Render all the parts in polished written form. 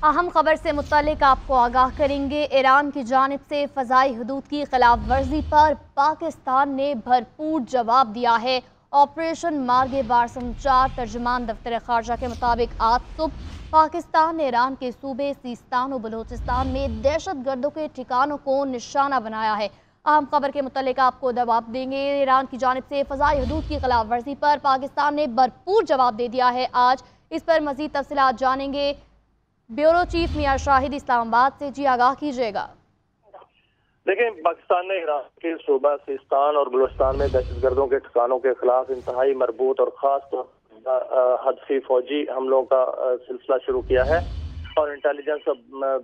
अहम खबर से मुत्तलिक आपको आगाह करेंगे। ईरान की जानिब से फ़ज़ाई हदूद की खिलाफ वर्जी पर पाकिस्तान ने भरपूर जवाब दिया है। ऑपरेशन मार्गे बारसम 4 तर्जुमान दफ्तर खारजा के मुताबिक आज सुबह पाकिस्तान ने ईरान के सूबे सिस्तान और बलूचिस्तान में दहशत गर्दों के ठिकानों को निशाना बनाया है। अहम खबर के मुतालिक आपको जवाब देंगे। ईरान की जानिब से फ़ज़ाई हदूद की खिलाफ वर्जी पर पाकिस्तान ने भरपूर जवाब दे दिया है। आज इस पर मज़ीद तफसीलात जानेंगे। ब्यूरो चीफ मियां शाहिद इस्लामाबाद से। जी आगाह कीजिएगा। देखिए, पाकिस्तान ने ईरान के सूबा सिस्तान और बलूचिस्तान में दहशतगर्दों के ठिकानों के खिलाफ इंतहाई मरबूत और खास तौर पर हदफी फौजी हमलों का सिलसिला शुरू किया है और इंटेलिजेंस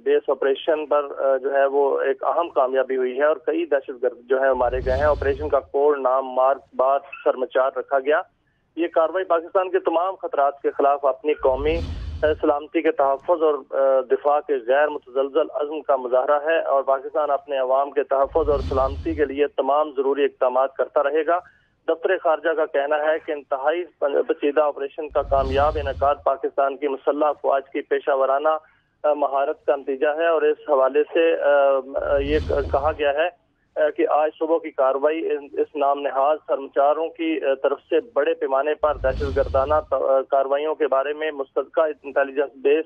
बेस ऑपरेशन पर जो है वो एक अहम कामयाबी हुई है और कई दहशतगर्द जो है मारे गए हैं। ऑपरेशन का कोड नाम मार्ग बार सरमचार रखा गया। ये कार्रवाई पाकिस्तान के तमाम खतरात के खिलाफ अपनी कौमी सलामती के तहफ़्फ़ुज़ और दिफा के गैर मुतज़लज़ल अज़्म का मुज़ाहरा है और पाकिस्तान अपने अवाम के तहफ़्फ़ुज़ और सलामती के लिए तमाम ज़रूरी इक़दाम करता रहेगा। दफ्तर खारजा का कहना है कि इंतहाई पेचीदा ऑपरेशन का कामयाब इनेकाद पाकिस्तान की मुसल्लह अफ़वाज की पेशा वराना महारत का नतीजा है और इस हवाले से ये कहा गया है कि आज सुबह की कार्रवाई इस नाम नहाज सरमचारों की तरफ से बड़े पैमाने पर दहशतगर्दाना कार्रवाइयों के बारे में मुस्तक़ा इंटेलिजेंस बेस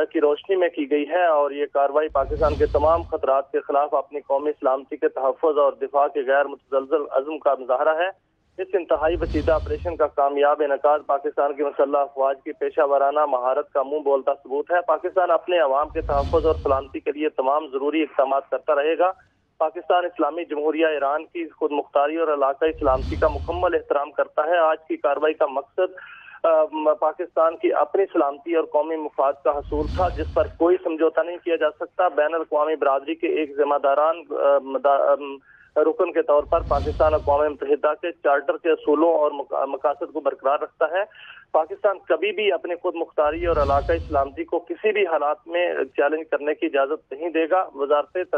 की रोशनी में की गई है और ये कार्रवाई पाकिस्तान के तमाम खतरात के खिलाफ अपनी कौमी सलामती के तहफ़्फ़ुज़ और दिफा के गैर मुतज़लज़ल अज़्म का मुज़ाहरा है। इस इंतहाई पेचीदा ऑपरेशन का कामयाब इनेकाद पाकिस्तान की मुसल्लह अफ़वाज की पेशा वराना महारत का मुँह बोलता सबूत है। पाकिस्तान अपने अवाम के तहफ़्फ़ुज़ और सलामती के लिए तमाम ज़रूरी इक़दाम करता रहेगा। पाकिस्तान इस्लामी जमहूरिया ईरान की खुद मुख्तारी और इलाकाई सलामती का मुकम्मल एहतराम करता है। आज की कार्रवाई का मकसद पाकिस्तान की अपनी सलामती और कौमी मुफाद का हसूल था, जिस पर कोई समझौता नहीं किया जा सकता। बैन अल-अक़वामी बरादरी के एक ज़िम्मेदारान रुकन के तौर पर पाकिस्तान अक़वाम मुत्तहिदा के चार्टर के असूलों और मकासद को बरकरार रखता है। पाकिस्तान कभी भी अपने खुद मुख्तारी और इलाकाई सलामती को किसी भी हालात में चैलेंज करने की इजाज़त नहीं देगा। वज़ारत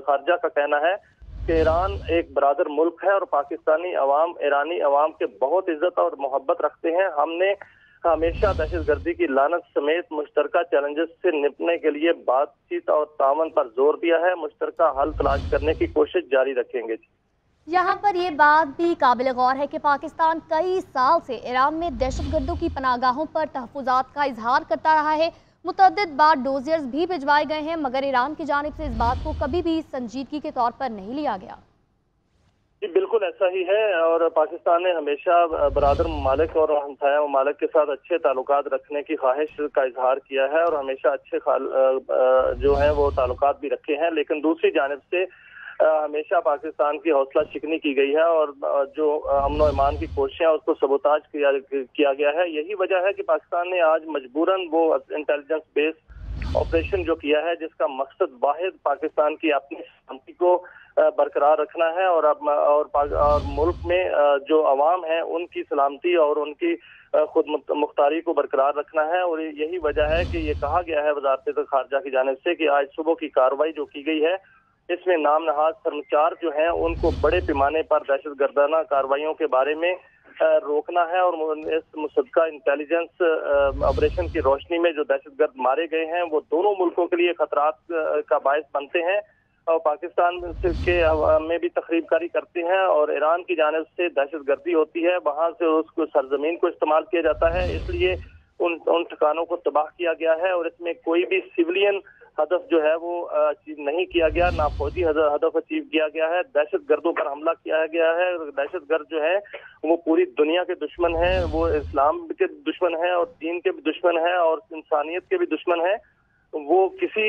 खारजा का कहना है कि ईरान एक बरादर मुल्क है और पाकिस्तानी अवाम ईरानी अवाम के बहुत इज्जत और मोहब्बत रखते हैं। हमने हमेशा दहशतगर्दी की लानत समेत मुश्तरका चैलेंजेस से निपटने के लिए बातचीत और तावन पर जोर दिया है। मुश्तरका हल तलाश करने की कोशिश जारी रखेंगे। यहाँ पर यह बात भी काबिल गौर है कि पाकिस्तान कई साल से ईरान में दहशतगर्दों की पनागाहों पर तहफ़्फ़ुज़ात का इजहार करता रहा है। मुतअद्दिद बार डोजियर्स भी भिजवाए गए हैं, मगर ईरान की जानिब से इस बात को कभी भी संजीदगी के तौर पर नहीं लिया गया। जी बिल्कुल ऐसा ही है और पाकिस्तान ने हमेशा बरादर ममालिक और हमसाया ममालिक के साथ अच्छे ताल्लुकात रखने की ख्वाहिश का इजहार किया है और हमेशा अच्छे जो है वो ताल्लुकात भी रखे हैं। लेकिन दूसरी जानिब से हमेशा पाकिस्तान की हौसला शिकनी की गई है और जो अमन और ईमान की कोशिशें उसको सबोताज किया गया है। यही वजह है कि पाकिस्तान ने आज मजबूरन वो इंटेलिजेंस बेस ऑपरेशन जो किया है, जिसका मकसद वाहिद पाकिस्तान की अपनी सलामती को बरकरार रखना है और मुल्क में जो अवाम है उनकी सलामती और उनकी खुद मुख्तारी को बरकरार रखना है। और यही वजह है कि ये कहा गया है वज़ारत खारजा की जानिब से कि आज सुबह की कार्रवाई जो की गई है इसमें नाम नहाज सरमचार जो हैं उनको बड़े पैमाने पर दहशतगर्दाना कार्रवाइयों के बारे में रोकना है और इस मुसद्दका इंटेलिजेंस ऑपरेशन की रोशनी में जो दहशतगर्द मारे गए हैं वो दोनों मुल्कों के लिए खतरात का बायस बनते हैं और पाकिस्तान के में भी तखरीबकारी करते हैं और ईरान की जानिब से दहशतगर्दी होती है, वहाँ से उसको सरजमीन को इस्तेमाल किया जाता है। इसलिए उन ठिकानों को तबाह किया गया है और इसमें कोई भी सिविलियन हदफ जो है वो अचीव नहीं किया गया, ना फौजी हदफ अचीव किया गया है। दहशतगर्दों पर हमला किया गया है। दहशतगर्द जो है वो पूरी दुनिया के दुश्मन है, वो इस्लाम के दुश्मन है और दीन के भी दुश्मन है और इंसानियत के भी दुश्मन है। वो किसी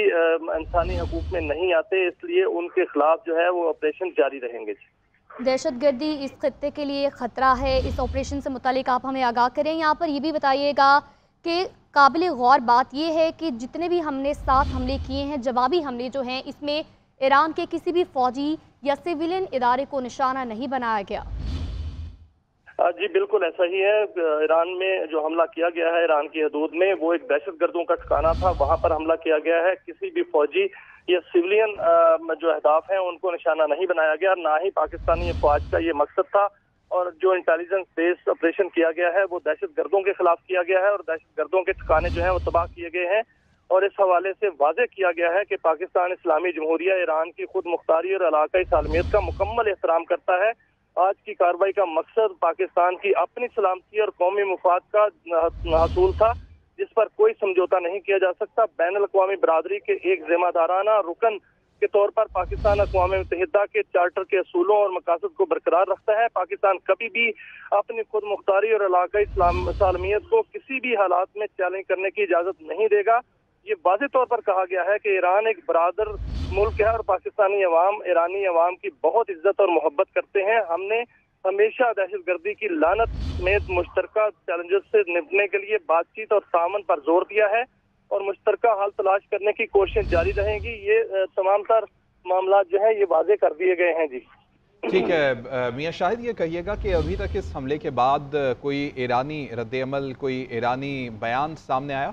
इंसानी हकूक में नहीं आते, इसलिए उनके खिलाफ जो है वो ऑपरेशन जारी रहेंगे। दहशतगर्दी इस खत्ते के लिए खतरा है। इस ऑपरेशन से मुतालिक आप हमें आगाह करें। यहाँ पर ये भी बताइएगा कि काबिल गौर बात यह है कि जितने भी हमने 7 हमले किए हैं, जवाबी हमले जो हैं, इसमें ईरान के किसी भी फौजी या सिविलियन इदारे को निशाना नहीं बनाया गया। जी बिल्कुल ऐसा ही है। ईरान में जो हमला किया गया है ईरान की हदूद में वो एक दहशतगर्दों का ठिकाना था, वहां पर हमला किया गया है। किसी भी फौजी या सिविलियन जो अहदाफ हैं उनको निशाना नहीं बनाया गया, ना ही पाकिस्तानी अफवाज का ये मकसद था। और जो इंटेलिजेंस बेस्ड ऑपरेशन किया गया है वो दहशतगर्दों के खिलाफ किया गया है और दहशतगर्दों के ठिकाने जो हैं वो तबाह किए गए हैं। और इस हवाले से वाज़ेह किया गया है कि पाकिस्तान इस्लामी जमहूरिया ईरान की खुद मुख्तारी और इलाकाई सालमियत का मुकम्मल एहतराम करता है। आज की कार्रवाई का मकसद पाकिस्तान की अपनी सलामती और कौमी मुफाद का हासिल था, जिस पर कोई समझौता नहीं किया जा सकता। बैनुल अक़वामी बरादरी के एक जिम्मेदाराना रुकन के तौर पर पाकिस्तान अक़वाम मुत्तहिदा के चार्टर के असूलों और मकासद को बरकरार रखता है। पाकिस्तान कभी भी अपनी खुद मुख्तारी और इलाकाई सालमियत को किसी भी हालात में चैलेंज करने की इजाज़त नहीं देगा। ये वाज़ेह तौर पर कहा गया है कि ईरान एक बरादर मुल्क है और पाकिस्तानी अवाम ईरानी अवाम की बहुत इज्जत और मोहब्बत करते हैं। हमने हमेशा दहशतगर्दी की लानत समेत मुश्तरका चैलेंजेस से निपटने के लिए बातचीत और तामन पर जोर दिया है और मुश्तरका हल तलाश करने की कोशिश जारी रहेगी। ये तमाम तर मामला जो है ये वाज़ेह कर दिए गए हैं जी। ठीक है मियां शाहिद, ये कहिएगा कि अभी तक इस हमले के बाद कोई ईरानी रद्द-ए-अमल, कोई ईरानी बयान सामने आया?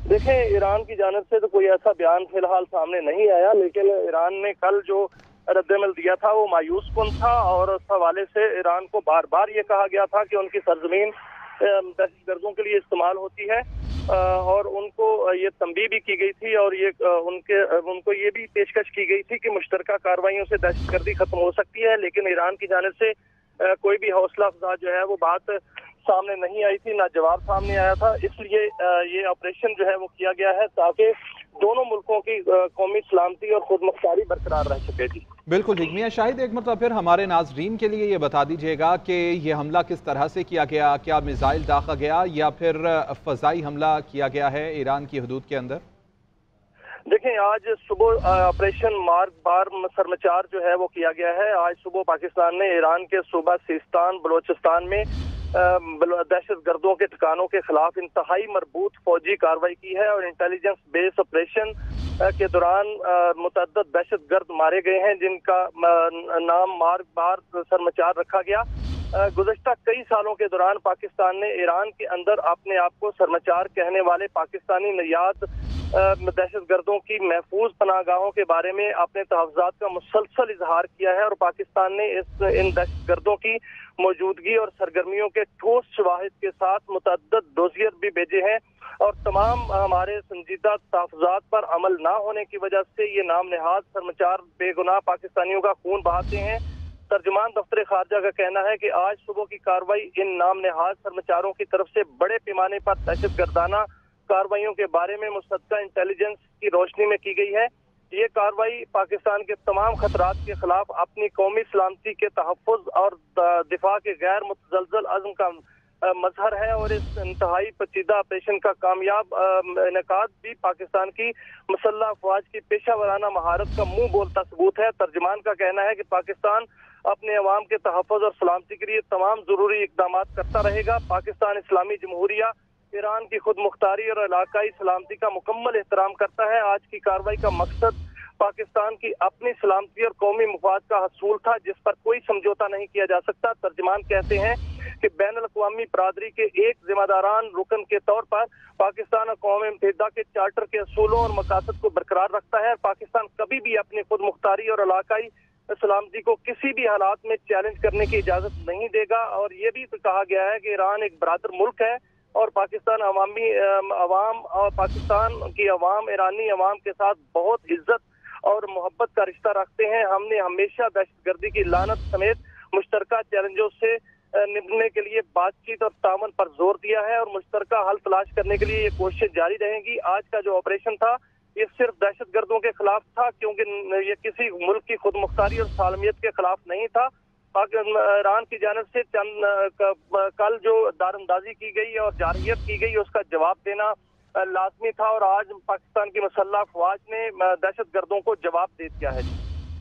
देखें, ईरान की जानिब से तो कोई ऐसा बयान फिलहाल सामने नहीं आया, लेकिन ईरान ने कल जो रद्द-ए-अमल दिया था वो मायूस कुन था और उस हवाले से ईरान को बार बार ये कहा गया था कि उनकी सरजमीन दहशतगर्दों के लिए इस्तेमाल होती है और उनको ये तंबीह भी की गई थी और ये उनको ये भी पेशकश की गई थी कि मुश्तरका कार्रवाइयों से दहशतगर्दी खत्म हो सकती है। लेकिन ईरान की जानिब से कोई भी हौसला अफजा जो है वो बात सामने नहीं आई थी, ना जवाब सामने आया था। इसलिए ये ऑपरेशन जो है वो किया गया है ताकि दोनों मुल्कों की कौमी सलामती और खुद मुख्तारी बरकरार रह सके जी। बिल्कुल ठीक। मियां शाहिद, एक मतलब फिर हमारे नाजरीन के लिए ये बता दीजिएगा कि ये हमला किस तरह से किया गया? क्या मिसाइल दागा गया या फिर फ़ज़ाई हमला किया गया है ईरान की हदूद के अंदर? देखें, आज सुबह ऑपरेशन मार्ग बार सरमचार जो है वो किया गया है। आज सुबह पाकिस्तान ने ईरान के सूबा सिस्तान बलोचिस्तान में दहशत गर्दों के ठिकानों के खिलाफ इंतहाई मरबूत फौजी कार्रवाई की है और इंटेलिजेंस बेस ऑपरेशन के दौरान मुतअद्दिद दहशत गर्द मारे गए हैं, जिनका नाम मार्ग बार सरमचार रखा गया। गुज़श्ता कई सालों के दौरान पाकिस्तान ने ईरान के अंदर अपने आप को सरमचार कहने वाले पाकिस्तानी निर्यात दहशत गर्दों की महफूज पनाहगाहों के बारे में अपने तहफ़्ज़ात का मुसलसल इजहार किया है और पाकिस्तान ने इन दहशत गर्दों की मौजूदगी और सरगर्मियों के ठोस शवाहिद के साथ मुतअद्दिद डोज़ियर भी भेजे हैं और तमाम हमारे संजीदा तहफ़्ज़ात पर अमल ना होने की वजह से ये नाम नहाद सरमचार बेगुनाह पाकिस्तानियों का खून बहाते हैं। तर्जुमान दफ्तर खारजा का कहना है कि आज सुबह की कार्रवाई इन नाम नहाद सरमचारों की तरफ से बड़े पैमाने पर दहशत गर्दाना कार्रवाइयों के बारे में मुस्तक़िल इंटेलिजेंस की रोशनी में की गई है। ये कार्रवाई पाकिस्तान के तमाम खतरात के खिलाफ अपनी कौमी सलामती के तहफ़्फ़ुज़ और दिफा के गैर मुतज़लज़ल अज़्म का मजहर है और इस इंतहाई पेचीदा ऑपरेशन का कामयाब इनेकाद भी पाकिस्तान की मुसल्लह अफवाज की पेशा वराना महारत का मुंह बोलता सबूत है। तर्जुमान का कहना है कि पाकिस्तान अपने अवाम के तहफ़्फ़ुज़ और सलामती के लिए तमाम ज़रूरी इक़दाम करता रहेगा। पाकिस्तान इस्लामी जमहूरिया ईरान की खुद मुख्तारी और इलाकाई सलामती का मुकम्मल एहतराम करता है। आज की कार्रवाई का मकसद पाकिस्तान की अपनी सलामती और कौमी मुफाद का हसूल था, जिस पर कोई समझौता नहीं किया जा सकता। तर्जुमान कहते हैं कि बैनुल अक़वामी बरादरी के एक जिम्मेदारान रुकन के तौर पर पाकिस्तान अक़वाम मुत्तहिदा के चार्टर के असूलों और मकासद को बरकरार रखता है। पाकिस्तान कभी भी अपनी खुद मुख्तारी और इलाकाई सलामती को किसी भी हालात में चैलेंज करने की इजाज़त नहीं देगा और ये भी कहा गया है कि ईरान एक बरादर मुल्क है और पाकिस्तान अवाम और पाकिस्तान की अवाम ईरानी अवाम के साथ बहुत इज्जत और मोहब्बत का रिश्ता रखते हैं। हमने हमेशा दहशतगर्दी की लानत समेत मुश्तरका चैलेंजों से निपटने के लिए बातचीत और तामन पर जोर दिया है और मुश्तरका हल तलाश करने के लिए ये कोशिश जारी रहेंगी। आज का जो ऑपरेशन था ये सिर्फ दहशतगर्दों के खिलाफ था, क्योंकि ये किसी मुल्क की खुद मुख्तारी और सालमियत के खिलाफ नहीं था। ईरान की जानिब से कल जो दारंदाजी की गई और जारहियत की गई उसका जवाब देना लाजमी था और आज पाकिस्तान की मुसल्लह अफवाज ने दहशत गर्दों को जवाब दे दिया है।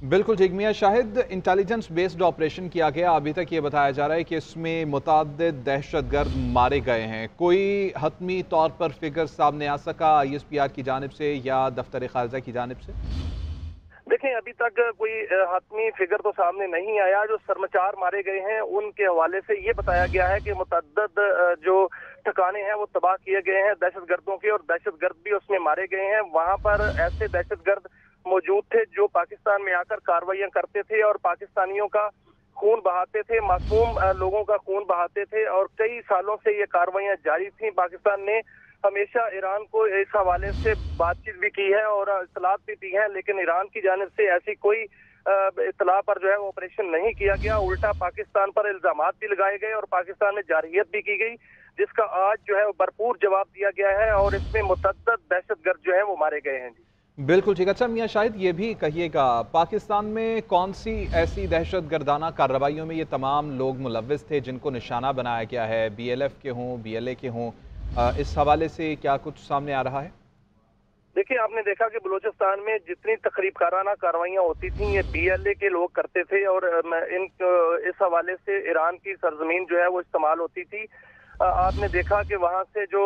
बिल्कुल ठीक। मियां शाहिद, इंटेलिजेंस बेस्ड ऑपरेशन किया गया, अभी तक ये बताया जा रहा है कि इसमें मुतअद्दिद दहशतगर्द मारे गए हैं। कोई हतमी तौर पर फिगर सामने आ सका ISPR की जानिब से या दफ्तर खारजा की जानिब से? देखें, अभी तक कोई हतमी फिगर तो सामने नहीं आया। जो सरमचार मारे गए हैं उनके हवाले से ये बताया गया है कि मुतअद्दिद जो ठिकाने हैं वो तबाह किए गए हैं दहशतगर्दों के और दहशतगर्द भी उसमें मारे गए हैं। वहाँ पर ऐसे दहशतगर्द मौजूद थे जो पाकिस्तान में आकर कार्रवाइयाँ करते थे और पाकिस्तानियों का खून बहाते थे, मासूम लोगों का खून बहाते थे और कई सालों से ये कार्रवाइयाँ जारी थी। पाकिस्तान ने हमेशा ईरान को इस हवाले से बातचीत भी की है और इत्तलात भी दी है, लेकिन ईरान की जानिब से ऐसी कोई इत्तला पर जो है वो ऑपरेशन नहीं किया गया। उल्टा पाकिस्तान पर इल्जामात भी लगाए गए और पाकिस्तान में जारहियत भी की गई, जिसका आज जो है वो भरपूर जवाब दिया गया है और इसमें मुतअद्दिद दहशतगर्द जो है वो मारे गए हैं। बिल्कुल ठीक। अच्छा मियां शाहिद, ये भी कहिएगा, पाकिस्तान में कौन सी ऐसी दहशत गर्दाना कार्रवाइयों में ये तमाम लोग मुलव्विस थे जिनको निशाना बनाया गया है, BLF के हों, BLA के हों, इस हवाले से क्या कुछ सामने आ रहा है? देखिए, आपने देखा कि बलूचिस्तान में जितनी तकरीबकाराना कार्रवाइयाँ होती थी ये BLA के लोग करते थे और इस हवाले से ईरान की सरजमीन जो है वो इस्तेमाल होती थी। आपने देखा कि वहां से जो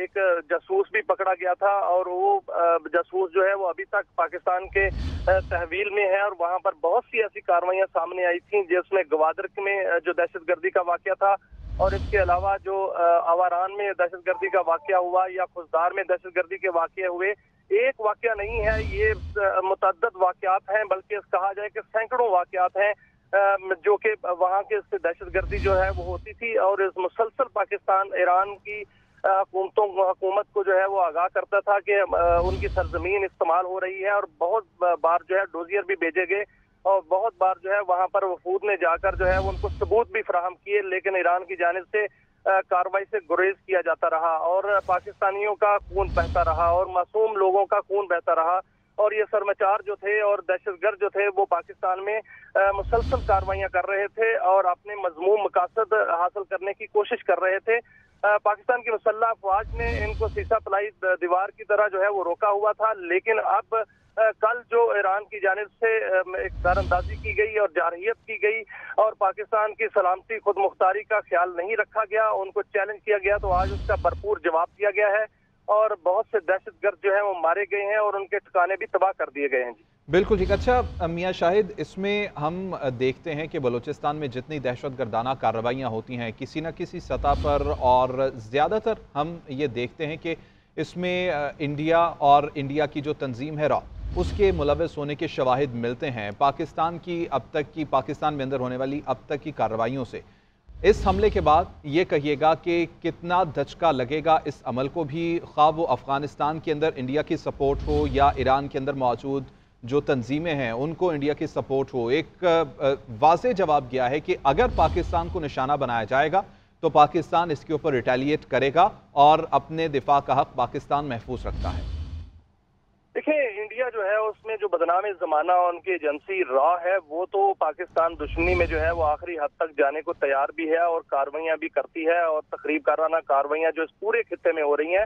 एक जासूस भी पकड़ा गया था और वो जासूस जो है वो अभी तक पाकिस्तान के तहवील में है और वहां पर बहुत सी ऐसी कार्रवाइयाँ सामने आई थी, जिसमें गवादर में जो दहशतगर्दी का वाकया था और इसके अलावा जो आवारान में दहशतगर्दी का वाकया हुआ या खुजदार में दहशतगर्दी के वाकये हुए, एक वाकया नहीं है, ये मुतअद्दिद वाकयात हैं, बल्कि कहा जाए कि सैकड़ों वाकयात हैं जो कि वहाँ के दहशतगर्दी जो है वो होती थी और इस मुसलसल पाकिस्तान ईरान की हुकूमत को जो है वो आगाह करता था कि उनकी सरजमीन इस्तेमाल हो रही है और बहुत बार जो है डोजियर भी भेजे गए और बहुत बार जो है वहाँ पर वफूद ने जाकर जो है उनको सबूत भी फराहम किए, लेकिन ईरान की जानिब से कार्रवाई से गुरेज किया जाता रहा और पाकिस्तानियों का खून बहता रहा और मासूम लोगों का खून बहता रहा और ये सरमाचार जो थे और दहशतगर्द जो थे वो पाकिस्तान में मुसलसल कार्रवाइयाँ कर रहे थे और अपने मजमूम मकासद हासिल करने की कोशिश कर रहे थे। पाकिस्तान की मुसल्लह अफवाज ने इनको सीसा पलाई दीवार की तरह जो है वो रोका हुआ था, लेकिन अब कल जो ईरान की जानिब से एक दारअंदाजी की गई और जारहियत की गई और पाकिस्तान की सलामती खुद मुख्तारी का ख्याल नहीं रखा गया, उनको चैलेंज किया गया, तो आज उसका भरपूर जवाब दिया गया है और बहुत से दहशतगर्द जो है वो मारे गए हैं और उनके ठिकाने भी तबाह कर दिए गए हैं। जी बिल्कुल ठीक। अच्छा मियां शाहिद, इसमें हम देखते हैं कि बलूचिस्तान में जितनी दहशतगर्दाना कार्रवाइयाँ होती हैं किसी न किसी सतह पर, और ज़्यादातर हम ये देखते हैं कि इसमें इंडिया और इंडिया की जो तंजीम है उसके मुलव्वस होने के शवाहिद मिलते हैं। पाकिस्तान में अंदर होने वाली अब तक की कार्रवाइयों से इस हमले के बाद ये कहिएगा कि कितना धचका लगेगा इस अमल को भी, ख्वाह वो अफ़गानिस्तान के अंदर इंडिया की सपोर्ट हो या ईरान के अंदर मौजूद जो तंजीमें हैं उनको इंडिया की सपोर्ट हो। एक वाज़ेह जवाब दिया है कि अगर पाकिस्तान को निशाना बनाया जाएगा तो पाकिस्तान इसके ऊपर रिटेलिएट करेगा और अपने दिफा का हक पाकिस्तान महफूज रखता है। देखिए, इंडिया जो है उसमें जो बदनाम ज़माना उनकी एजेंसी रॉ है वो तो पाकिस्तान दुश्मनी में जो है वो आखिरी हद तक जाने को तैयार भी है और कार्रवाइयाँ भी करती है और तकरीबकाराना कार्रवाइयाँ जो इस पूरे खित्ते में हो रही हैं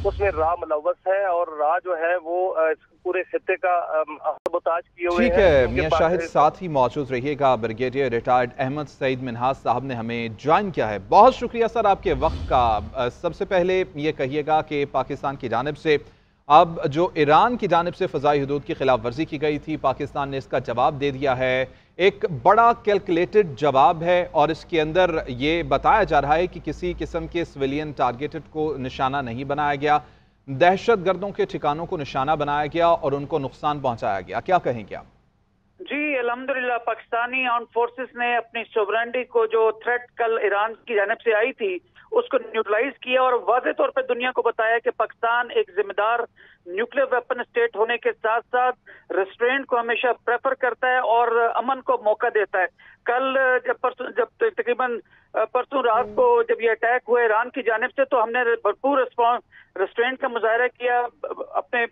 उसमें रॉ मुलव्वस है और रॉ जो है वो इस पूरे खित्ते का सबोताज किए हुए ठीक है। मियां शाहिद साथ ही मौजूद रहिएगा। ब्रिगेडियर रिटायर्ड अहमद सईद मिन्हाज साहब ने हमें ज्वाइन किया है। बहुत शुक्रिया सर आपके वक्त का। सबसे पहले ये कहिएगा कि पाकिस्तान की जानिब से अब जो ईरान की जानिब से फ़ज़ाई हुदूद की खिलाफ वर्जी की गई थी, पाकिस्तान ने इसका जवाब दे दिया है। एक बड़ा कैलकुलेटेड जवाब है और इसके अंदर ये बताया जा रहा है कि किसी किस्म के सिविलियन टारगेटेड को निशाना नहीं बनाया गया, दहशत गर्दों के ठिकानों को निशाना बनाया गया और उनको नुकसान पहुंचाया गया। क्या कहेंगे आप? जी अल्हम्दुलिल्लाह, पाकिस्तानी आर्म्ड फोर्सेस ने अपनी सोवरेनिटी को जो थ्रेट कल ईरान की जानिब से आई थी उसको न्यूट्रलाइज किया और वाज़े तौर पर दुनिया को बताया कि पाकिस्तान एक जिम्मेदार न्यूक्लियर वेपन स्टेट होने के साथ साथ रेस्ट्रेंट को हमेशा प्रेफर करता है और अमन को मौका देता है। कल जब तकरीबन परसों रात को जब ये अटैक हुआ ईरान की जानिब से तो हमने भरपूर रेस्ट्रेंट का मुजाहरा किया, अपने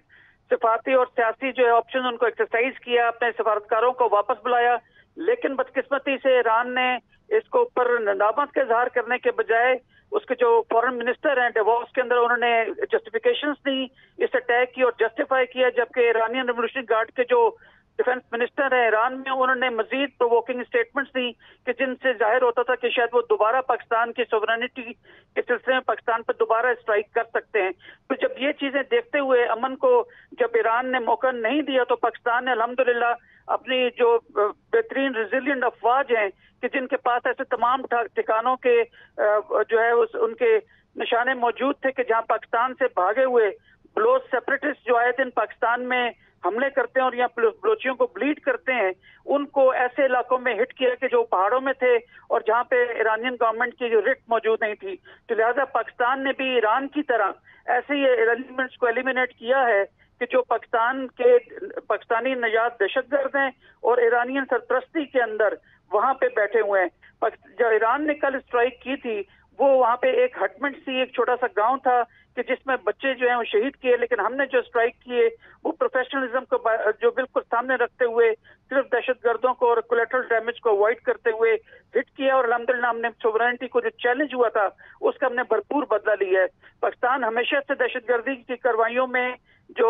सिफारती और सियासी जो है ऑप्शन उनको एक्सरसाइज किया, अपने सफारतकारों को वापस बुलाया, लेकिन बदकिस्मती से ईरान ने इसको ऊपर नदामत का इजहार करने के बजाय उसके जो फॉरेन मिनिस्टर हैं डेवोस के अंदर उन्होंने जस्टिफिकेशंस दी इस अटैक की और जस्टिफाई किया, जबकि ईरानियन रेवोल्यूशनरी गार्ड के जो डिफेंस मिनिस्टर है ईरान में उन्होंने मजीद प्रोवोकिंग स्टेटमेंट्स दी कि जिनसे जाहिर होता था कि शायद वो दोबारा पाकिस्तान की सोवरेनिटी के सिलसिले में पाकिस्तान पर दोबारा स्ट्राइक कर सकते हैं। तो जब ये चीजें देखते हुए अमन को जब ईरान ने मौका नहीं दिया तो पाकिस्तान ने अल्हम्दुलिल्लाह अपनी जो बेहतरीन रेजिलिएंट अफवाज हैं कि जिनके पास ऐसे तमाम ठिकानों के जो है उनके निशाने मौजूद थे कि जहां पाकिस्तान से भागे हुए बलोच सेपरेटिस्ट जो आए थे पाकिस्तान में हमले करते हैं और यहाँ बलोचियों को ब्लीड करते हैं, उनको ऐसे इलाकों में हिट किया कि जो पहाड़ों में थे और जहाँ पे ईरानियन गवर्नमेंट की जो रिट मौजूद नहीं थी। तो लिहाजा पाकिस्तान ने भी ईरान की तरह ऐसे ही एलिमेंट्स को एलिमिनेट किया है कि जो पाकिस्तानी नजात दहशतगर्द हैं और ईरानियन सरपरस्ती के अंदर वहां पे बैठे हुए हैं। जो ईरान ने कल स्ट्राइक की थी वो वहां पे एक हटमेंट सी एक छोटा सा गांव था कि जिसमें बच्चे जो हैं वो शहीद किए, लेकिन हमने जो स्ट्राइक किए वो प्रोफेशनलिज्म को जो बिल्कुल सामने रखते हुए सिर्फ दहशतगर्दों को और कोलेटरल डैमेज को अवॉइड करते हुए हिट किया, और अल्हम्दुलिल्लाह हमने सोवरेनिटी को जो चैलेंज हुआ था उसका हमने भरपूर बदला लिया है। पाकिस्तान हमेशा से दहशतगर्दी की कार्रवाइयों में जो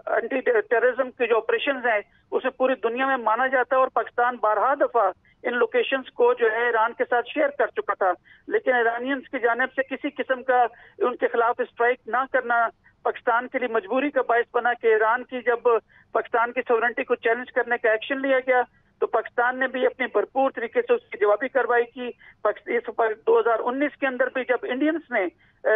एंटी टेररिज्म के जो ऑपरेशन हैं उसे पूरी दुनिया में माना जाता है, और पाकिस्तान बारहा दफा इन लोकेशंस को जो है ईरान के साथ शेयर कर चुका था, लेकिन ईरानियंस की जानिब से किसी किस्म का उनके खिलाफ स्ट्राइक ना करना पाकिस्तान के लिए मजबूरी का बायस बना कि ईरान की जब पाकिस्तान की सोवरेनिटी को चैलेंज करने का एक्शन लिया गया तो पाकिस्तान ने भी अपनी भरपूर तरीके से उसकी जवाबी कार्रवाई की। इस 2019 के अंदर भी जब इंडियंस ने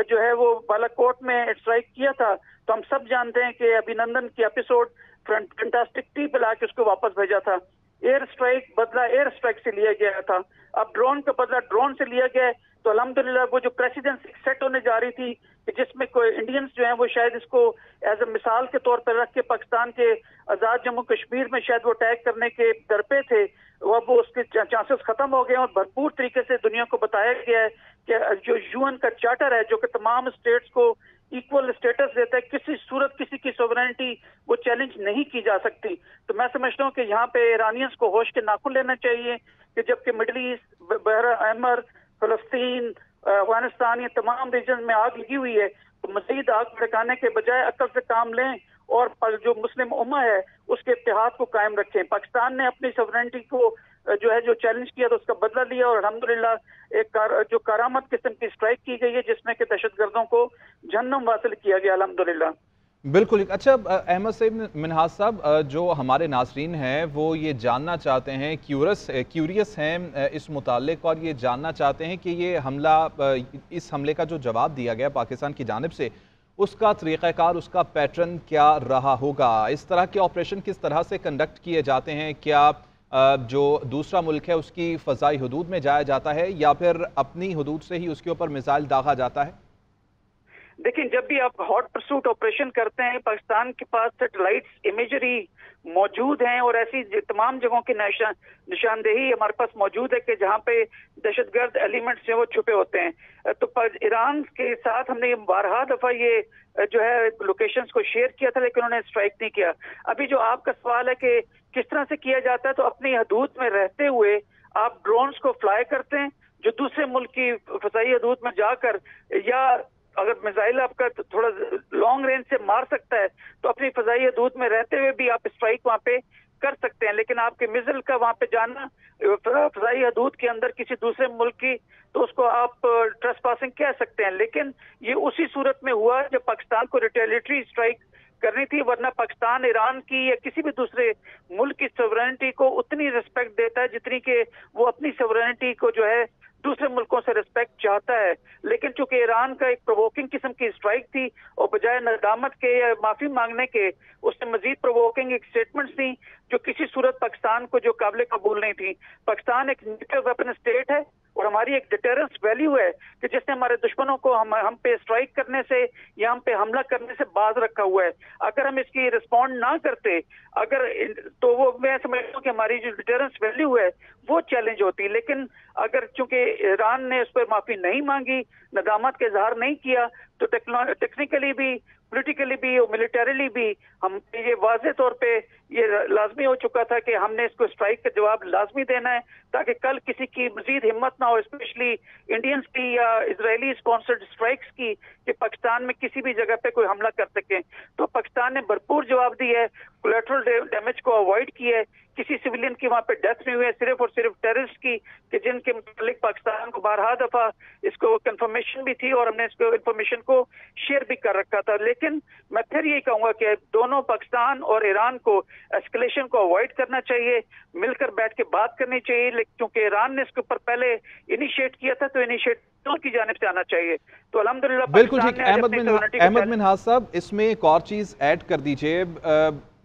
जो है वो बालाकोट में स्ट्राइक किया था तो हम सब जानते हैं कि अभिनंदन की एपिसोड फैंटास्टिक टी पे लाके उसको वापस भेजा था। एयर स्ट्राइक बदला एयर स्ट्राइक से लिया गया था, अब ड्रोन का बदला ड्रोन से लिया गया है। तो अल्हम्दुलिल्लाह वो जो प्रेसिडेंस सेट होने जा रही थी कि जिसमें कोई इंडियंस जो हैं वो शायद इसको एज ए मिसाल के तौर पर रख के पाकिस्तान के आज़ाद जम्मू कश्मीर में शायद वो अटैक करने के दर पे थे, वो उसके चांसेस खत्म हो गए और भरपूर तरीके से दुनिया को बताया गया है कि जो यूएन का चार्टर है जो कि तमाम स्टेट्स को इक्वल स्टेटस देता है, किसी सूरत किसी की सोवरेनिटी वो चैलेंज नहीं की जा सकती। तो मैं समझता हूँ कि यहाँ पे ईरानियंस को होश के नाखून लेना चाहिए कि जबकि मिडल ईस्ट, बहर अहमर, फलस्तीन, अफगानिस्तान, ये तमाम रीजन में आग लगी हुई है, तो मजीद आग भड़काने के बजाय अक्ल से काम लें और जो मुस्लिम उम्मा है उसके इत्तेहाद को कायम रखें। पाकिस्तान ने अपनी सोवरेनिटी को जो है जो चैलेंज किया तो उसका बदला लिया, और अल्हम्दुलिल्लाह एक जो करामत किस्म की स्ट्राइक की गई है जिसमें कि दहशतगर्दों को जहन्नम वासिल किया गया अल्हम्दुलिल्लाह। बिल्कुल। अच्छा अहमद सईद मिन्हाज साहब, जो हमारे नाज़रीन हैं वो ये जानना चाहते हैं, क्यूरियस हैं इस मुताल्लिक, और ये जानना चाहते हैं कि ये हमला, इस हमले का जो जवाब दिया गया पाकिस्तान की जानिब से, उसका तरीक़ाकार, उसका पैटर्न क्या रहा होगा? इस तरह के ऑपरेशन किस तरह से कंडक्ट किए जाते हैं? क्या जो दूसरा मुल्क है उसकी फ़ज़ाई हदूद में जाया जाता है या फिर अपनी हदूद से ही उसके ऊपर मिसाइल दागा जाता है? देखिए, जब भी आप हॉट परसूट ऑपरेशन करते हैं पाकिस्तान के पास सैटेलाइट्स इमेजरी मौजूद हैं और ऐसी तमाम जगहों की निशानदेही हमारे पास मौजूद है कि जहां पे दहशतगर्द एलिमेंट्स हैं वो छुपे होते हैं। तो ईरान के साथ हमने बारहा दफा ये जो है लोकेशंस को शेयर किया था, लेकिन उन्होंने स्ट्राइक नहीं किया। अभी जो आपका सवाल है कि किस तरह से किया जाता है, तो अपनी हदूद में रहते हुए आप ड्रोन्स को फ्लाई करते हैं जो दूसरे मुल्क की फसाई हदूद में जाकर, या अगर मिसाइल आपका थोड़ा लॉन्ग रेंज से मार सकता है तो अपनी फजाई हदूद में रहते हुए भी आप स्ट्राइक वहां पे कर सकते हैं। लेकिन आपके मिसाइल का वहां पे जाना फजाई हदूद के अंदर किसी दूसरे मुल्क की, तो उसको आप ट्रेसपासिंग कह सकते हैं। लेकिन ये उसी सूरत में हुआ जब पाकिस्तान को रिटेलिटरी स्ट्राइक करनी थी, वरना पाकिस्तान ईरान की या किसी भी दूसरे मुल्क की सोवरेनिटी को उतनी रिस्पेक्ट देता है जितनी कि वो अपनी सोवरेनिटी को जो है दूसरे मुल्कों से रिस्पेक्ट चाहता है। लेकिन चूंकि ईरान का एक प्रोवोकिंग किस्म की स्ट्राइक थी और बजाय नदामत के या माफी मांगने के उसने मजीद प्रोवोकिंग एक स्टेटमेंट्स थी जो किसी सूरत पाकिस्तान को जो काबिल कबूल नहीं थी। पाकिस्तान एक न्यूक्लियर वेपन स्टेट है और हमारी एक डिटरेंस वैल्यू है कि जिसने हमारे दुश्मनों को हम पे स्ट्राइक करने से या हम पे हमला करने से बाज रखा हुआ है। अगर हम इसकी रिस्पॉन्ड ना करते तो वो मैं समझता हूँ कि हमारी जो डिटरेंस वैल्यू है वो चैलेंज होती। लेकिन अगर चूंकि ईरान ने उस पर माफी नहीं मांगी, नदामत का इजहार नहीं किया, तो टेक्निकली भी, पॉलिटिकली भी और मिलिटरीली भी हम ये वाज़े तौर पे ये लाजमी हो चुका था कि हमने इसको स्ट्राइक का जवाब लाजमी देना है ताकि कल किसी की मजीद हिम्मत ना हो, स्पेशली इंडियंस की या इजरायली स्पॉन्सर्ड स्ट्राइक्स की, कि पाकिस्तान में किसी भी जगह पे कोई हमला कर सके। तो पाकिस्तान ने भरपूर जवाब दिया है, कोलैटरल डैमेज को अवॉइड किया है, किसी सिविलियन की वहां पे डेथ नहीं हुई है, सिर्फ और सिर्फ टेररिस्ट की, कि जिनके मुतालिक पाकिस्तान को बारहा दफा इसको कंफर्मेशन भी थी और हमने इसको इंफॉर्मेशन को शेयर भी कर रखा था। लेकिन मैं फिर यही कहूंगा कि दोनों पाकिस्तान और ईरान को एस्केलेशन को अवॉइड करना चाहिए, मिलकर बैठ के बात करनी चाहिए। लेकिन क्योंकि ईरान ने इसके ऊपर पहले इनिशिएट किया था तो इनिशिएट की जानिब से आना चाहिए। तो अल्हम्दुलिल्लाह बिल्कुल ठीक। अहमद मिन्हाज साहब, इसमें एक और चीज ऐड कर दीजिए,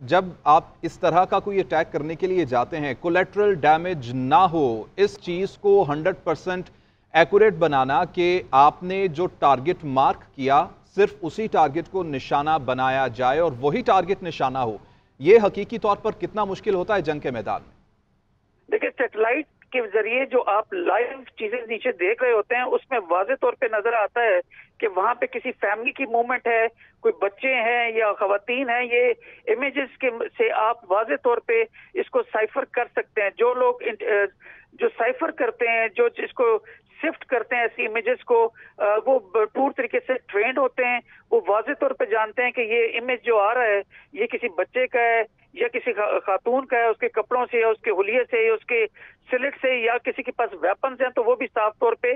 जब आप इस तरह का कोई अटैक करने के लिए जाते हैं, कोलैटरल डैमेज ना हो, इस चीज़ को 100% एक्यूरेट बनाना कि आपने जो टारगेट मार्क किया सिर्फ उसी टारगेट को निशाना बनाया जाए और वही टारगेट निशाना हो, ये हकीकी तौर पर कितना मुश्किल होता है जंग के मैदान में? देखिए, सैटेलाइट के जरिए जो आप लाइव चीजें नीचे देख रहे होते हैं, उसमें वाज़ेह तौर पे नजर आता है कि वहां पे किसी फैमिली की मूवमेंट है, कोई बच्चे हैं या खवातीन हैं। ये इमेजेस के से आप वाज़ेह तौर पे इसको साइफर कर सकते हैं। जो लोग जो साइफर करते हैं, जो जिसको शिफ्ट करते हैं ऐसी इमेजेस को, वो पूरी तरीके से ट्रेंड होते हैं। वो वाज़ेह तौर पे जानते हैं कि ये इमेज जो आ रहा है ये किसी बच्चे का है या किसी खातून का है, उसके कपड़ों से या उसके हुलिये से या उसके सिलेट से, या किसी के पास वेपन्स हैं, तो वो भी साफ तौर पे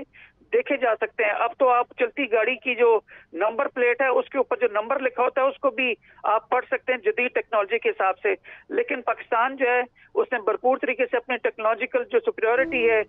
देखे जा सकते हैं। अब तो आप चलती गाड़ी की जो नंबर प्लेट है उसके ऊपर जो नंबर लिखा होता है उसको भी आप पढ़ सकते हैं जदीद टेक्नोलॉजी के हिसाब से। लेकिन पाकिस्तान जो है उसने भरपूर तरीके से अपनी टेक्नोलॉजिकल जो सुपीरियरिटी है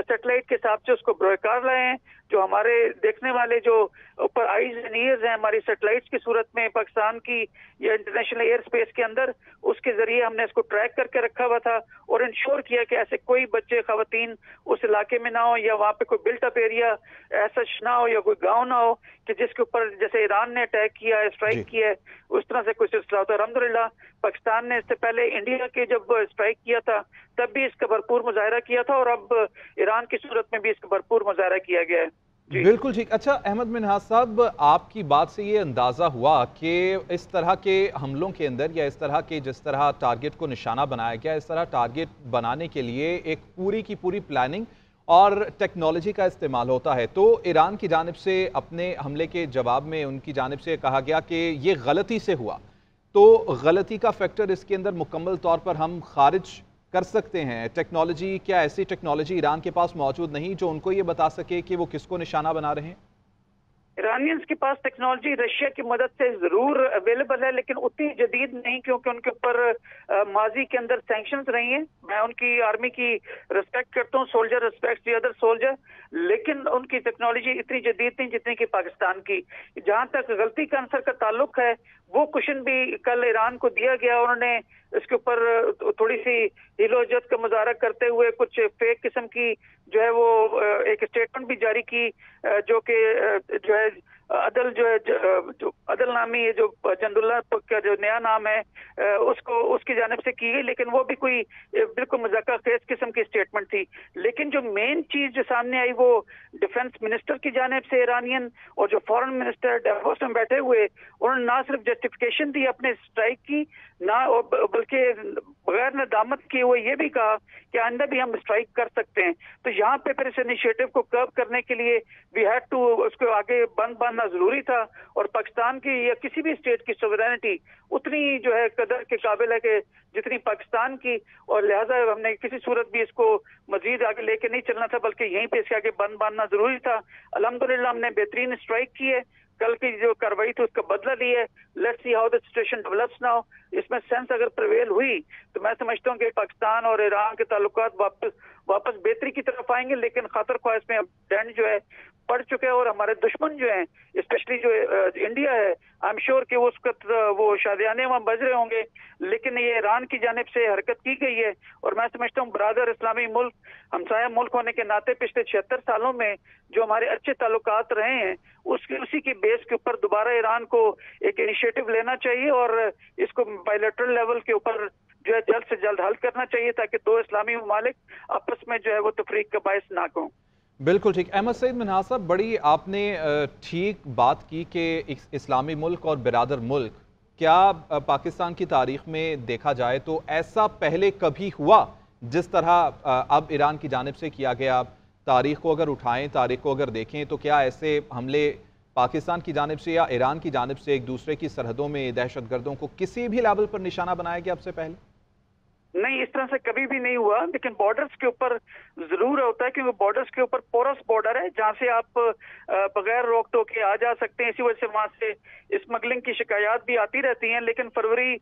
सैटेलाइट के हिसाब से उसको बरकरार लाए हैं। जो हमारे देखने वाले जो ऊपर आईज एंड ईयर्स हैं हमारी सैटेलाइट्स की सूरत में पाकिस्तान की या इंटरनेशनल एयर स्पेस के अंदर, उसके जरिए हमने इसको ट्रैक करके रखा हुआ था और इंश्योर किया कि ऐसे कोई बच्चे खवातीन उस इलाके में ना हो या वहाँ पे कोई बिल्ट अप एरिया ऐसा ना हो या कोई गांव ना हो कि जिसके ऊपर जैसे ईरान ने अटैक किया है, स्ट्राइक किया है, उस तरह से कोई सिलसिला होता है। अल्हम्दुलिल्लाह पाकिस्तान ने इससे पहले इंडिया के जब स्ट्राइक किया था तब भी इसका भरपूर मुजाहरा किया था और अब ईरान की सूरत में भी इसका भरपूर मुजाहरा किया गया है। बिल्कुल ठीक। अच्छा अहमद मिन्हाज साहब, आपकी बात से ये अंदाज़ा हुआ कि इस तरह के हमलों के अंदर या इस तरह के जिस तरह टारगेट को निशाना बनाया गया, इस तरह टारगेट बनाने के लिए एक पूरी की पूरी प्लानिंग और टेक्नोलॉजी का इस्तेमाल होता है। तो ईरान की जानिब से अपने हमले के जवाब में उनकी जानिब से कहा गया कि ये गलती से हुआ, तो गलती का फैक्टर इसके अंदर मुकम्मल तौर पर हम खारिज कर सकते हैं। टेक्नोलॉजी, क्या ऐसी टेक्नोलॉजी ईरान के पास मौजूद नहीं जो उनको ये बता सके कि वो किसको निशाना बना रहे हैं? ईरानियंस के पास टेक्नोलॉजी रशिया की मदद से जरूर अवेलेबल है, लेकिन उतनी जदीद नहीं, क्योंकि उनके ऊपर माजी के अंदर सैंक्शंस रही हैं। मैं उनकी आर्मी की रिस्पेक्ट करता हूँ, soldier respect the other soldier, लेकिन उनकी टेक्नोलॉजी इतनी जदीद नहीं जितनी कि पाकिस्तान की। जहां तक गलती का आंसर का ताल्लुक है, वो क्वेश्चन भी कल ईरान को दिया गया। उन्होंने इसके ऊपर थोड़ी सी हिलोजत का मुजाहरा करते हुए कुछ फेक किस्म की जो है वो एक स्टेटमेंट भी जारी की, जो कि जो है अदल जो है जो अदल नामी है, जो चंदुल्ला का जो नया नाम है, उसको उसकी जानिब से की गई, लेकिन वो भी कोई बिल्कुल मजाका खेज किस्म की स्टेटमेंट थी। लेकिन जो मेन चीज जो सामने आई वो डिफेंस मिनिस्टर की जानिब से ईरानियन, और जो फॉरेन मिनिस्टर डेवोस में बैठे हुए, उन्होंने ना सिर्फ जस्टिफिकेशन दी अपने स्ट्राइक की, ना बल्कि बगैर नदामत किए हुए ये भी कहा कि आइंदा भी हम स्ट्राइक कर सकते हैं। तो यहाँ पे फिर इस इनिशिएटिव को कर्व करने के लिए वी हैड टू उसको आगे बंद बांधना जरूरी था। और पाकिस्तान की या किसी भी स्टेट की सोवरेनिटी उतनी जो है कदर के काबिल है कि जितनी पाकिस्तान की, और लिहाजा हमने किसी सूरत भी इसको मजीद आगे लेके नहीं चलना था, बल्कि यहीं पे इसके आगे बंद बांधना जरूरी था। अल्हम्दुलिल्लाह हमने बेहतरीन स्ट्राइक की है, कल की जो कार्रवाई थी उसका बदला लिया है। Let's see how the situation develops now. इसमें सेंस अगर प्रिवेल हुई तो मैं समझता हूँ कि पाकिस्तान और ईरान के ताल्लुकात वापस बेहतरी की तरफ आएंगे, लेकिन खतर ख्वाह इसमें अब डेंट जो है पड़ चुके हैं। और हमारे दुश्मन जो हैं, स्पेशली जो इंडिया है, आई एम श्योर कि वो शादियाने वहाँ बज रहे होंगे, लेकिन ये ईरान की जानिब से हरकत की गई है। और मैं समझता हूँ बरादर इस्लामी मुल्क, हमसाया मुल्क होने के नाते पिछले 76 सालों में जो हमारे अच्छे ताल्लुकात रहे हैं, उसी की बेस के ऊपर दोबारा ईरान को एक इनिशिएटिव लेना चाहिए और इसको बायलैटरल लेवल के ऊपर जो है जल्द से जल्द हल करना चाहिए, ताकि दो इस्लामी ममालिक आपस में जो है वो तफरीक का बायस ना हो। बिल्कुल ठीक। अहमद सईद मिन्हाज साहब, बड़ी आपने ठीक बात की कि इस्लामी मुल्क और बिरादर मुल्क, क्या पाकिस्तान की तारीख में देखा जाए तो ऐसा पहले कभी हुआ जिस तरह अब ईरान की जानिब से किया गया? तारीख को अगर उठाएं, तारीख को अगर देखें, तो क्या ऐसे हमले पाकिस्तान की जानिब से या ईरान की जानिब से एक दूसरे की सरहदों में दहशतगर्दों को किसी भी लेवल पर निशाना बनाया गया अब से पहले? नहीं, इस तरह से कभी भी नहीं हुआ, लेकिन बॉर्डर्स के ऊपर जरूर होता है, क्योंकि बॉर्डर्स के ऊपर पोरस बॉर्डर है जहां से आप बगैर रोक टोक के आ जा सकते हैं। इसी वजह से वहां से स्मगलिंग की शिकायत भी आती रहती हैं। लेकिन फरवरी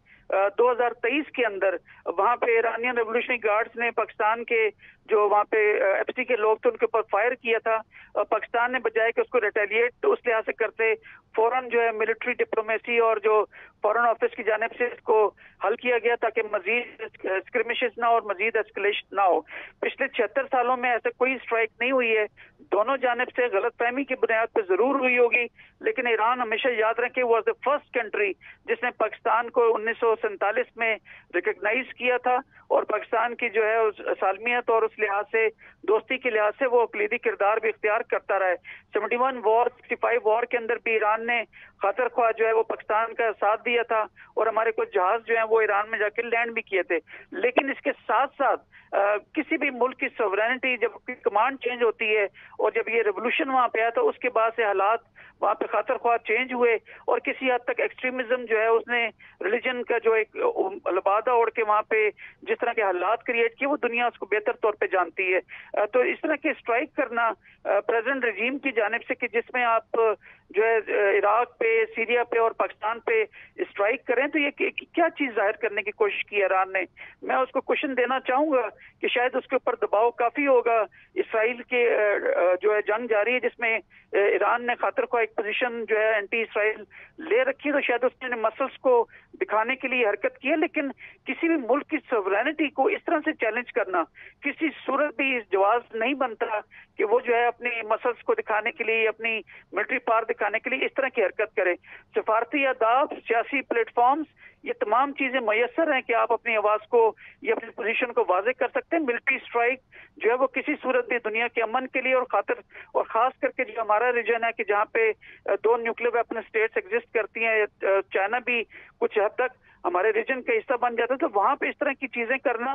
2023 के अंदर वहां पे ईरानियन रेवोल्यूशनरी गार्ड्स ने पाकिस्तान के जो वहां पे एफसी के लोग थे उनके ऊपर फायर किया था। पाकिस्तान ने बजाय कि उसको रिटेलिएट उस लिहाज से करते, फौरन जो है मिलिट्री डिप्लोमेसी और जो फॉरेन ऑफिस की जानिब से इसको हल किया गया ताकि मजीद स्क्रिमिशेस ना हो और मजीद एस्केलेशन ना हो। पिछले 76 सालों में ऐसे कोई स्ट्राइक नहीं हुई है, दोनों जानिब से गलतफहमी की बुनियाद पर जरूर हुई होगी, लेकिन ईरान हमेशा याद रखें वॉज द फर्स्ट कंट्री जिसने पाकिस्तान को 1947 में रिकग्नाइज किया था और पाकिस्तान की जो है उस सालमियत और उस लिहाज से दोस्ती के लिहाज से वो अकलीदी किरदार भी इख्तियार करता रहा है। 71 वॉर 65 वॉर के अंदर भी ईरान ने खातर ख्वाह जो है वो पाकिस्तान का साथ दिया था और हमारे कुछ जहाज जो है वो ईरान में जाकर लैंड भी किए थे। लेकिन इसके साथ साथ किसी भी मुल्क की सॉवरेनिटी जब कमांड चेंज होती है और जब ये रेवोल्यूशन वहां पे आया तो उसके बाद से हालात वहां पे खातर ख्वाह चेंज हुए और किसी हद तक एक्सट्रीमिज्म जो है उसने रिलीजन का जो एक लबादा ओढ़ के वहां पे जिस तरह के हालात क्रिएट किए वो दुनिया उसको बेहतर तौर पे जानती है। तो इस तरह के स्ट्राइक करना प्रेजेंट रजीम की जानिब से कि जिसमें आप जो है इराक पे, सीरिया पे और पाकिस्तान पे स्ट्राइक करें, तो ये क्या चीज जाहिर करने की कोशिश की ईरान ने। मैं उसको क्वेश्चन देना चाहूंगा कि शायद उसके ऊपर दबाव काफी होगा। इसराइल के जो है जंग जारी है जिसमें ईरान ने खातर को एक पोजीशन जो है एंटी इसराइल ले रखी है, तो शायद उसने मसल्स को दिखाने के लिए हरकत की है। लेकिन किसी भी मुल्क की सॉवरेनिटी को इस तरह से चैलेंज करना किसी सूरत भी जवाब नहीं बनता कि वो जो है अपनी मसल्स को दिखाने के लिए, अपनी मिलिट्री पावर दिखाने के लिए इस तरह की हरकत करे। सफारती आदाब, सियासी प्लेटफॉर्म्स, ये तमाम चीजें मैसर हैं कि आप अपनी आवाज को या अपनी पोजीशन को वाजे कर सकते हैं। मिलिट्री स्ट्राइक जो है वो किसी सूरत भी दुनिया के अमन के लिए और खातिर और खास करके जो हमारा रीजन है कि जहाँ पे 2 न्यूक्लियर वेपन स्टेट्स एग्जिस्ट करती हैं, चाइना भी कुछ हद तक हमारे रीजन का हिस्सा बन जाता है, तो वहां पे इस तरह की चीजें करना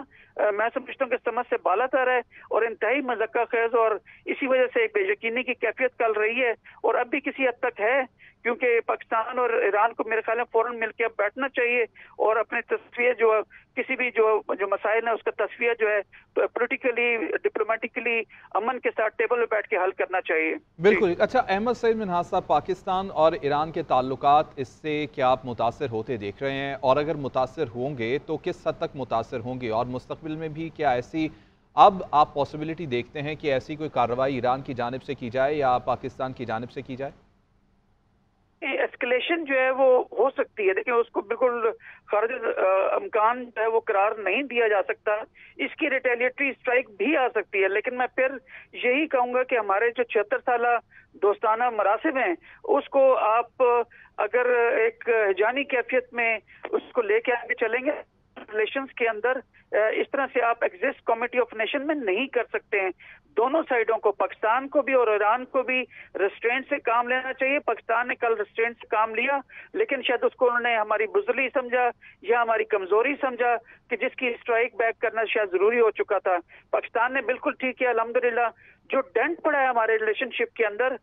मैं समझता हूँ कि समझ से बालातर है और इंतहाई मज़क्का खेज और इसी वजह से एक बेयकीनी की कैफियत कल रही है और अब भी किसी हद तक है, क्योंकि पाकिस्तान और ईरान को मेरे ख्याल में फौरन मिलकर अब बैठना चाहिए और अपने तस्वीर जो किसी भी जो मसाइल है उसका तस्वीर जो है तो पॉलिटिकली डिप्लोमेटिकली अमन के साथ टेबल पे बैठ के हल करना चाहिए। बिल्कुल। अच्छा, अहमद सईद मिन्हाज साहब, पाकिस्तान और ईरान के ताल्लुकात इससे क्या आप मुतासर होते देख रहे हैं, और अगर मुतासर होंगे तो किस हद तक मुतासर होंगे, और मुस्तकबिल में भी क्या ऐसी अब आप पॉसिबिलिटी देखते हैं कि ऐसी कोई कार्रवाई ईरान की जानिब से की जाए या पाकिस्तान की जानिब से की जाए? एस्केलेशन जो है वो हो सकती है, लेकिन उसको बिल्कुल खारिज इम्कान जो है वो करार नहीं दिया जा सकता। इसकी रिटेलिएटरी स्ट्राइक भी आ सकती है, लेकिन मैं फिर यही कहूंगा कि हमारे जो 76 साल दोस्ताना मरासिम हैं उसको आप अगर एक हिजानी कैफियत में उसको लेके आगे चलेंगे रिलेशंस के अंदर, इस तरह से आप एग्जिस्ट कमेटी ऑफ नेशन में नहीं कर सकते हैं। दोनों साइडों को, पाकिस्तान को भी और ईरान को भी रेस्ट्रेंट से काम लेना चाहिए। पाकिस्तान ने कल रेस्ट्रेंट से काम लिया, लेकिन शायद उसको उन्होंने हमारी बुज़दिली समझा या हमारी कमजोरी समझा कि जिसकी स्ट्राइक बैक करना शायद जरूरी हो चुका था। पाकिस्तान ने बिल्कुल ठीक किया अल्हम्दुलिल्लाह। जो डेंट पड़ा है हमारे रिलेशनशिप के अंदर,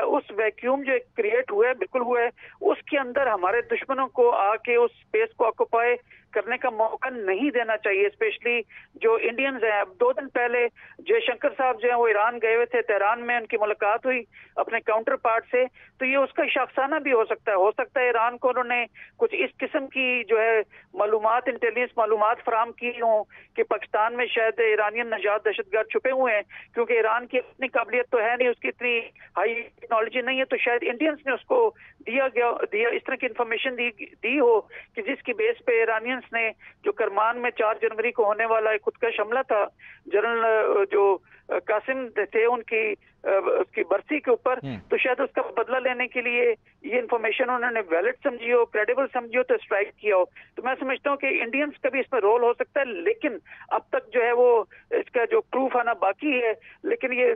उस वैक्यूम जो क्रिएट हुआ है बिल्कुल हुआ है, उसके अंदर हमारे दुश्मनों को आके उस स्पेस को ऑक्यूपाई करने का मौका नहीं देना चाहिए। स्पेशली जो इंडियंस हैं, अब 2 दिन पहले जयशंकर साहब जो है वो ईरान गए हुए थे, तेहरान में उनकी मुलाकात हुई अपने काउंटर पार्ट से, तो ये उसका शाखसाना भी हो सकता है ईरान को उन्होंने कुछ इस किस्म की जो है मालूमात, इंटेलिजेंस मालूमात फराम की हों कि पाकिस्तान में शायद ईरानियन नजात दहशतगर्द छुपे हुए हैं, क्योंकि ईरान की अपनी काबिलियत तो है नहीं, उसकी इतनी हाई टेक्नोलॉजी नहीं है, तो शायद इंडियंस ने उसको दिया इस तरह की इंफॉर्मेशन दी हो कि जिसकी बेस पे ईरानियंस ने जो करमान में 4 जनवरी को होने वाला एक खुदकश हमला था जनरल जो कासिम थे उसकी बरसी के ऊपर, तो शायद उसका बदला लेने के लिए ये इन्फॉर्मेशन उन्होंने वैलिड समझी हो, क्रेडिबल समझी हो, तो स्ट्राइक किया हो। तो मैं समझता हूँ कि इंडियंस का भी इसमें रोल हो सकता है, लेकिन अब तक जो है वो इसका जो प्रूफ आना बाकी है। लेकिन ये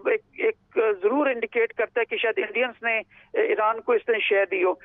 एक जरूर इंडिकेट करता है कि शायद इंडियंस ने ईरान को इस तरह शेयर दी हो।